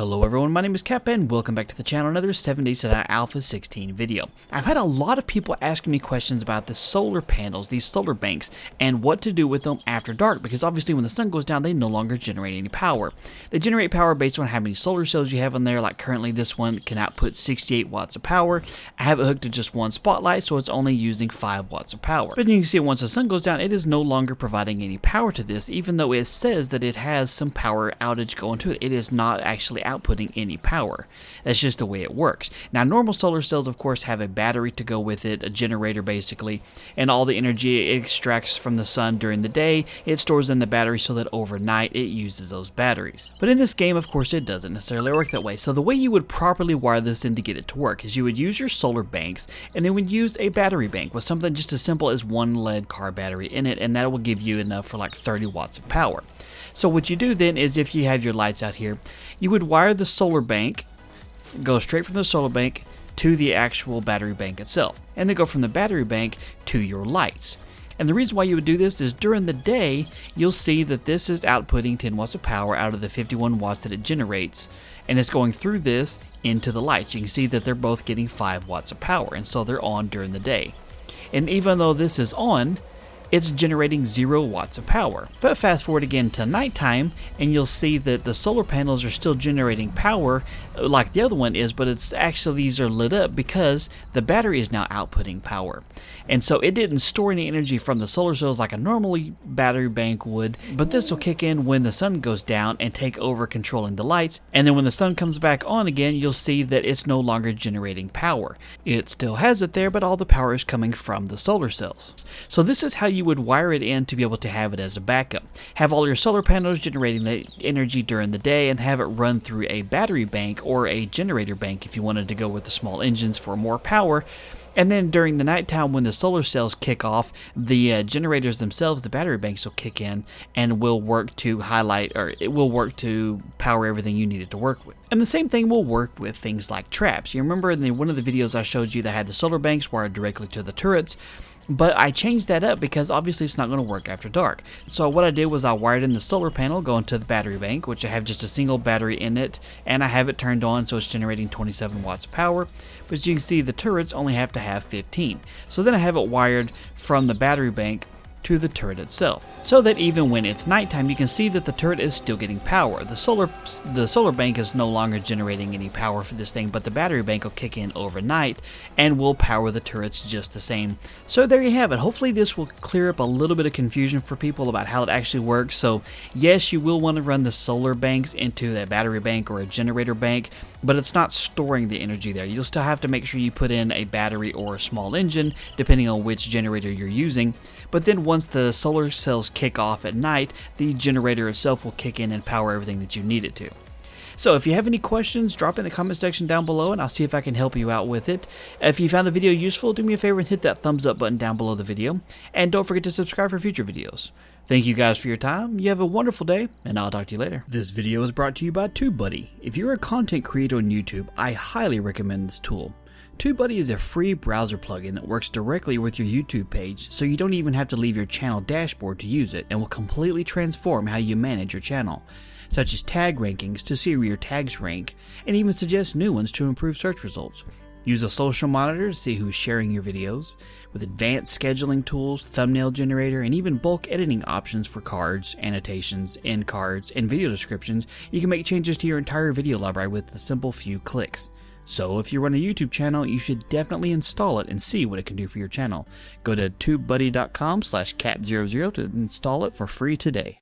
Hello everyone, my name is Cap and welcome back to the channel, another 7 Days to Die Alpha 16 video. I've had a lot of people asking me questions about the solar panels, these solar banks, and what to do with them after dark, because obviously when the sun goes down they no longer generate any power. They generate power based on how many solar cells you have in there. Like currently this one can output 68 watts of power. I have it hooked to just one spotlight, so it's only using 5 watts of power. But you can see once the sun goes down, it is no longer providing any power to this, even though it says that it has some power outage going to it. It is not actually outputting any power. That's just the way it works. Now normal solar cells of course have a battery to go with it, a generator basically, and all the energy it extracts from the sun during the day it stores in the battery so that overnight it uses those batteries. But in this game of course it doesn't necessarily work that way. So the way you would properly wire this in to get it to work is you would use your solar banks and then would use a battery bank with something just as simple as one lead car battery in it, and that will give you enough for like 30 watts of power. So what you do then is, if you have your lights out here, you would wire the solar bank, go straight from the solar bank to the actual battery bank itself, and then go from the battery bank to your lights. And the reason why you would do this is during the day, you'll see that this is outputting 10 watts of power out of the 51 watts that it generates, and it's going through this into the lights. You can see that they're both getting 5 watts of power, and so they're on during the day. And even though this is on, it's generating 0 watts of power. But fast forward again to nighttime and you'll see that the solar panels are still generating power like the other one is, but it's actually, these are lit up because the battery is now outputting power. And so it didn't store any energy from the solar cells like a normal battery bank would, but this will kick in when the sun goes down and take over controlling the lights, and then when the sun comes back on again, you'll see that it's no longer generating power. It still has it there, but all the power is coming from the solar cells. So this is how you would wire it in to be able to have it as a backup. Have all your solar panels generating the energy during the day and have it run through a battery bank or a generator bank if you wanted to go with the small engines for more power. And then during the nighttime when the solar cells kick off, the generators themselves, the battery banks, will kick in and will work to highlight, or it will work to power everything you need it to work with. And the same thing will work with things like traps. You remember in one of the videos I showed you that had the solar banks wired directly to the turrets? But I changed that up because obviously it's not going to work after dark. So what I did was I wired in the solar panel going to the battery bank, which I have just a single battery in it, and I have it turned on so it's generating 27 watts of power. But as you can see, the turrets only have to have 15. So then I have it wired from the battery bank to the turret itself, so that even when it's nighttime you can see that the turret is still getting power. The solar bank is no longer generating any power for this thing, but the battery bank will kick in overnight and will power the turrets just the same. So there you have it. Hopefully this will clear up a little bit of confusion for people about how it actually works. So yes, you will want to run the solar banks into a battery bank or a generator bank, but it's not storing the energy there. You'll still have to make sure you put in a battery or a small engine depending on which generator you're using. But then once the solar cells kick off at night, the generator itself will kick in and power everything that you need it to. So if you have any questions, drop in the comment section down below and I'll see if I can help you out with it. If you found the video useful, do me a favor and hit that thumbs up button down below the video. And don't forget to subscribe for future videos. Thank you guys for your time. You have a wonderful day, and I'll talk to you later. This video is brought to you by TubeBuddy. If you're a content creator on YouTube, I highly recommend this tool. TubeBuddy is a free browser plugin that works directly with your YouTube page, so you don't even have to leave your channel dashboard to use it, and will completely transform how you manage your channel, such as tag rankings to see where your tags rank, and even suggest new ones to improve search results. Use a social monitor to see who's sharing your videos, with advanced scheduling tools, thumbnail generator, and even bulk editing options for cards, annotations, end cards, and video descriptions. You can make changes to your entire video library with a simple few clicks. So if you run a YouTube channel, you should definitely install it and see what it can do for your channel. Go to tubebuddy.com/cat00 to install it for free today.